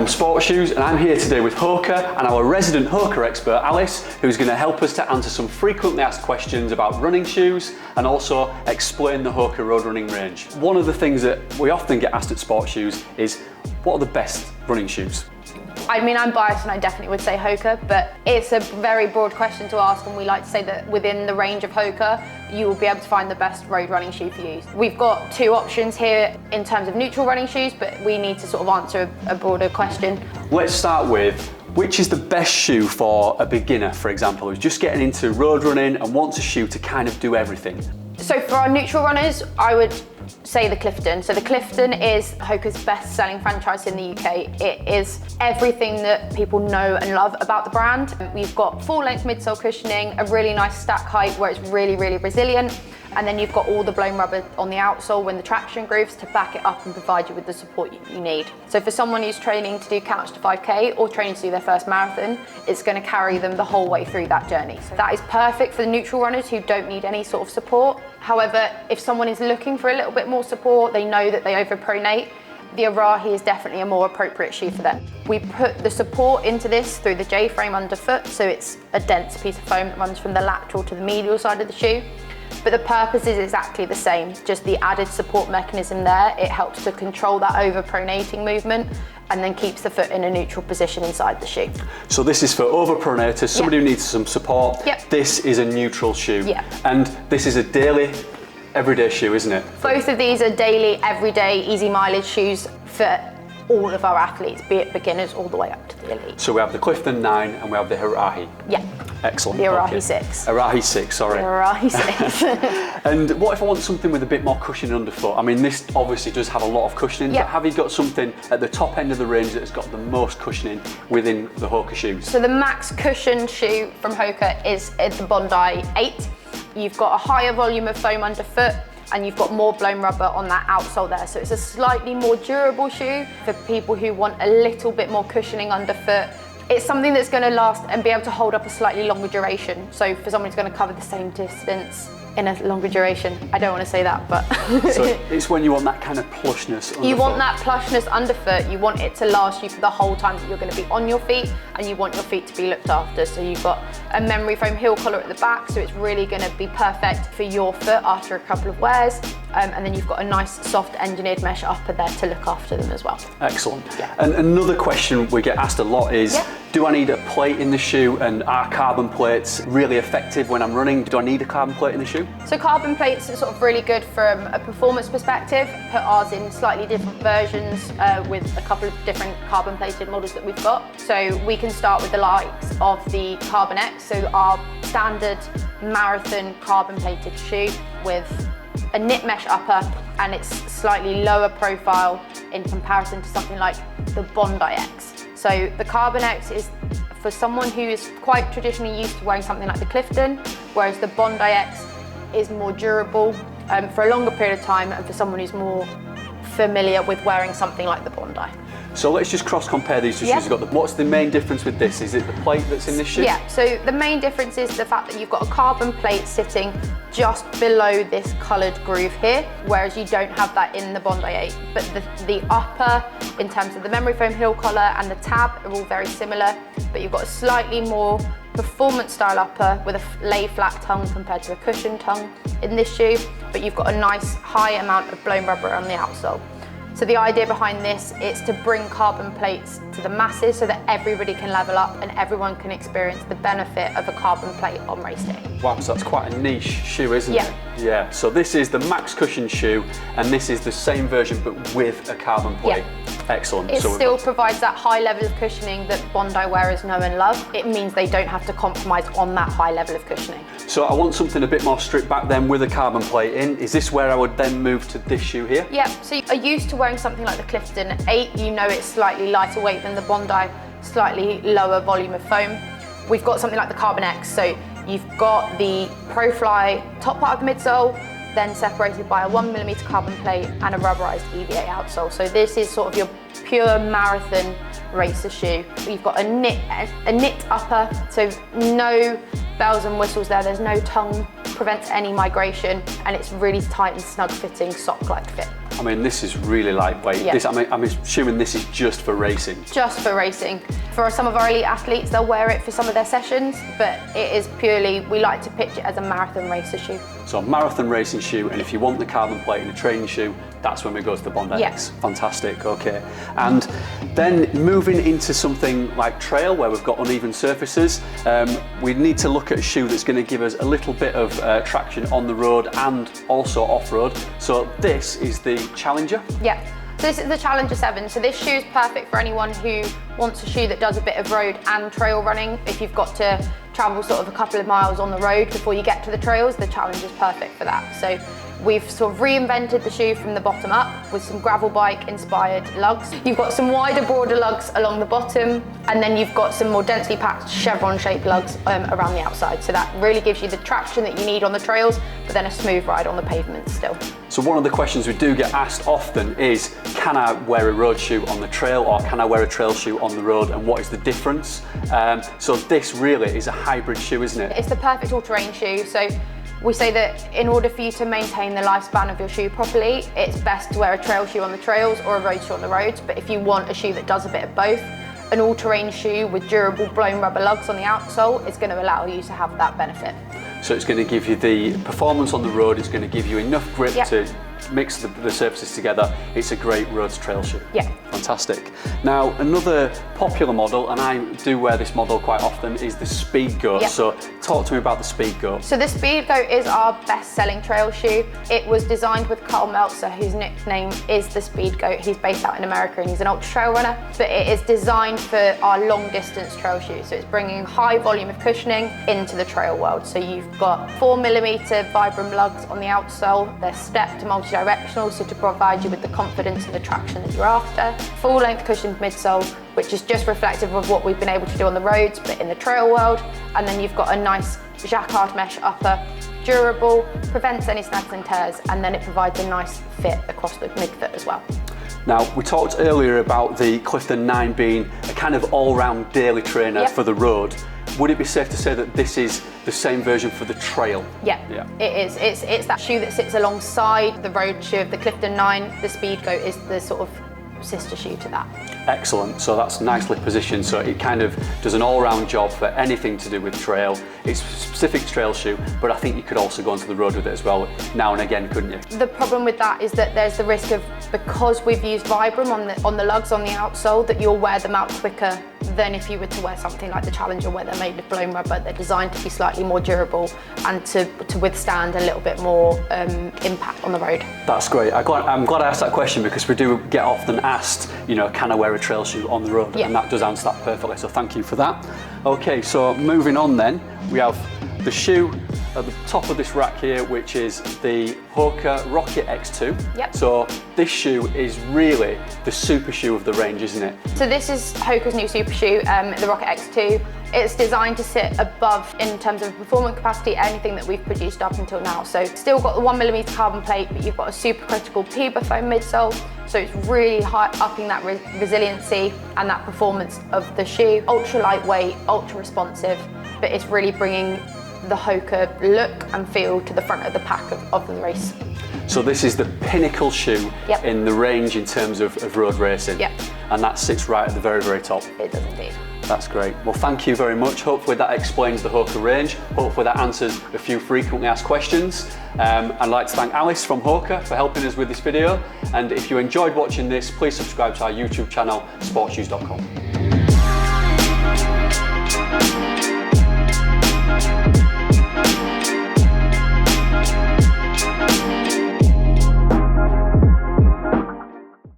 from Sports Shoes, and I'm here today with HOKA and our resident HOKA expert Alice, who's going to help us to answer some frequently asked questions about running shoes and also explain the HOKA road running range. One of the things that we often get asked at Sports Shoes is, what are the best running shoes? I mean, I'm biased and I definitely would say HOKA, but it's a very broad question to ask, and we like to say that within the range of HOKA, you will be able to find the best road running shoe for you. We've got two options here in terms of neutral running shoes, but we need to sort of answer a broader question. Let's start with, which is the best shoe for a beginner, for example, who's just getting into road running and wants a shoe to kind of do everything? So for our neutral runners, I would say the Clifton. So the Clifton is HOKA's best-selling franchise in the UK. It is everything that people know and love about the brand. We've got full-length midsole cushioning, a really nice stack height where it's really, really resilient, and then you've got all the blown rubber on the outsole when the traction grooves to back it up and provide you with the support you need. So for someone who's training to do couch to 5K or training to do their first marathon, it's going to carry them the whole way through that journey. So that is perfect for the neutral runners who don't need any sort of support. However, if someone is looking for a little bit more support, they know that they over-pronate, the Arahi is definitely a more appropriate shoe for them. We put the support into this through the J-frame underfoot, so it's a dense piece of foam that runs from the lateral to the medial side of the shoe. But the purpose is exactly the same, just the added support mechanism there. It helps to control that over-pronating movement and then keeps the foot in a neutral position inside the shoe. So this is for over-pronators, somebody who needs some support. Yep. This is a neutral shoe. Yeah. And this is a daily, everyday shoe, isn't it? Both of these are daily, everyday, easy mileage shoes for all of our athletes, be it beginners all the way up to the elite. So we have the Clifton 9 and we have the Arahi. Yeah. Excellent. The Arahi Okay. 6. Arahi 6, sorry. The Arahi 6. And what if I want something with a bit more cushioning underfoot? I mean, this obviously does have a lot of cushioning, Yep. but have you got something at the top end of the range that has got the most cushioning within the HOKA shoes? So the max cushion shoe from HOKA is the Bondi 8. You've got a higher volume of foam underfoot, and you've got more blown rubber on that outsole there. So it's a slightly more durable shoe for people who want a little bit more cushioning underfoot. It's something that's going to last and be able to hold up a slightly longer duration. So for someone who's going to cover the same distance in a longer duration, I don't want to say that, but. So it's when you want that kind of plushness underfoot. You want that plushness underfoot. You want it to last you for the whole time that you're going to be on your feet, and you want your feet to be looked after. So you've got a memory foam heel collar at the back, so it's really going to be perfect for your foot after a couple of wears. And then you've got a nice soft engineered mesh upper there to look after them as well. Excellent. Yeah. And another question we get asked a lot is, do I need a plate in the shoe, and are carbon plates really effective when I'm running? Do I need a carbon plate in the shoe? So carbon plates are sort of really good from a performance perspective. Put ours in slightly different versions with a couple of different carbon plated models that we've got. So we can start with the likes of the Carbon X, so our standard marathon carbon plated shoe with a knit mesh upper, and it's slightly lower profile in comparison to something like the Bondi X. So the Carbon X is for someone who is quite traditionally used to wearing something like the Clifton, whereas the Bondi X is more durable for a longer period of time, and for someone who's more familiar with wearing something like the Bondi. So let's just cross compare these two shoes. What's the main difference with this? Is it the plate that's in this shoe? Yeah, so the main difference is the fact that you've got a carbon plate sitting just below this coloured groove here, whereas you don't have that in the Bondi 8. But the upper, in terms of the memory foam heel collar and the tab, are all very similar, but you've got a slightly more performance style upper with a lay flat tongue compared to a cushion tongue in this shoe, but you've got a nice high amount of blown rubber on the outsole. So the idea behind this is to bring carbon plates to the masses so that everybody can level up and everyone can experience the benefit of a carbon plate on race day. Wow, so that's quite a niche shoe, isn't Yeah. it? Yeah. So this is the max cushion shoe, and this is the same version but with a carbon plate. Yeah. Excellent. It So still provides that high level of cushioning that Bondi wearers know and love. It means they don't have to compromise on that high level of cushioning. So I want something a bit more stripped back then with a carbon plate in. Is this where I would then move to this shoe here? Yeah, so you are used to wearing something like the Clifton 8, you know it's slightly lighter weight than the Bondi, slightly lower volume of foam. We've got something like the Carbon X, so you've got the Pro-Fly top part of the midsole, then separated by a 1mm carbon plate and a rubberized EVA outsole. So this is sort of your pure marathon racer shoe. You've got a knit upper, so no bells and whistles there. There's no tongue, prevents any migration, and it's really tight and snug fitting sock-like fit. I mean, this is really lightweight. Yeah. I'm assuming this is just for racing. Just for racing. For some of our elite athletes, they'll wear it for some of their sessions, but it is purely, we like to pitch it as a marathon racer shoe. So marathon racing shoe, and if you want the carbon plate in a training shoe, that's when we go to the Bondi X. Fantastic, okay. And then moving into something like trail, where we've got uneven surfaces, we need to look at a shoe that's going to give us a little bit of traction on the road and also off-road. So this is the Challenger. Yeah. So this is the Challenger 7. So this shoe is perfect for anyone who wants a shoe that does a bit of road and trail running. If you've got to travel sort of a couple of miles on the road before you get to the trails, the Challenger is perfect for that. So we've sort of reinvented the shoe from the bottom up with some gravel bike inspired lugs. You've got some wider, broader lugs along the bottom, and then you've got some more densely packed chevron shaped lugs around the outside. So that really gives you the traction that you need on the trails, but then a smooth ride on the pavement still. So one of the questions we do get asked often is, can I wear a road shoe on the trail, or can I wear a trail shoe on the road, and what is the difference? So this really is a hybrid shoe, isn't it? It's the perfect all-terrain shoe. So we say that in order for you to maintain the lifespan of your shoe properly, it's best to wear a trail shoe on the trails or a road shoe on the roads. But if you want a shoe that does a bit of both, an all-terrain shoe with durable blown rubber lugs on the outsole is going to allow you to have that benefit. So it's going to give you the performance on the road, it's going to give you enough grip to mix the surfaces together. It's a great road trail shoe. Yeah. Fantastic. Now, another popular model, and I do wear this model quite often, is the Speedgoat. Yeah. So talk to me about the Speedgoat. So the Speedgoat is our best-selling trail shoe. It was designed with Carl Meltzer, whose nickname is the Speedgoat. He's based out in America and he's an ultra trail runner, but it is designed for our long-distance trail shoe. So it's bringing high volume of cushioning into the trail world. So you've got 4mm Vibram lugs on the outsole. They're stepped multi-directional, so to provide you with the confidence and the traction that you're after. Full-length cushioned midsole, which is just reflective of what we've been able to do on the roads, but in the trail world. And then you've got a nice jacquard mesh upper, durable, prevents any snags and tears, and then it provides a nice fit across the midfoot as well. Now, we talked earlier about the Clifton 9 being a kind of all-round daily trainer for the road. Would it be safe to say that this is the same version for the trail? Yeah. It is. It's that shoe that sits alongside the road shoe of the Clifton 9. The Speedgoat is the sort of sister shoe to that. Excellent, so that's nicely positioned, so it kind of does an all-round job for anything to do with trail. It's a specific trail shoe, but I think you could also go onto the road with it as well now and again, couldn't you? The problem with that is that there's the risk of, because we've used Vibram on the lugs on the outsole, that you'll wear them out quicker than if you were to wear something like the Challenger, where they're made of blown rubber. They're designed to be slightly more durable and to withstand a little bit more impact on the road. That's great. I'm glad I asked that question, because we do get often asked, you know, can I wear a trail shoe on the road? And that does answer that perfectly, so thank you for that. Okay, so moving on then, we have the shoe at the top of this rack here, which is the HOKA Rocket X2. So this shoe is really the super shoe of the range, isn't it? So this is HOKA's new super shoe, the Rocket X2. It's designed to sit above, in terms of performance capacity, anything that we've produced up until now. So it's still got the 1mm carbon plate, but you've got a super critical Piba foam midsole. So it's really high, upping that resiliency and that performance of the shoe. Ultra lightweight, ultra responsive, but it's really bringing the HOKA look and feel to the front of the pack of the race. So this is the pinnacle shoe in the range in terms of road racing. And that sits right at the very, very top. It does indeed. That's great. Well, thank you very much. Hopefully that explains the HOKA range. Hopefully that answers a few frequently asked questions. I'd like to thank Alice from HOKA for helping us with this video. And if you enjoyed watching this, please subscribe to our YouTube channel, SportsShoes.com.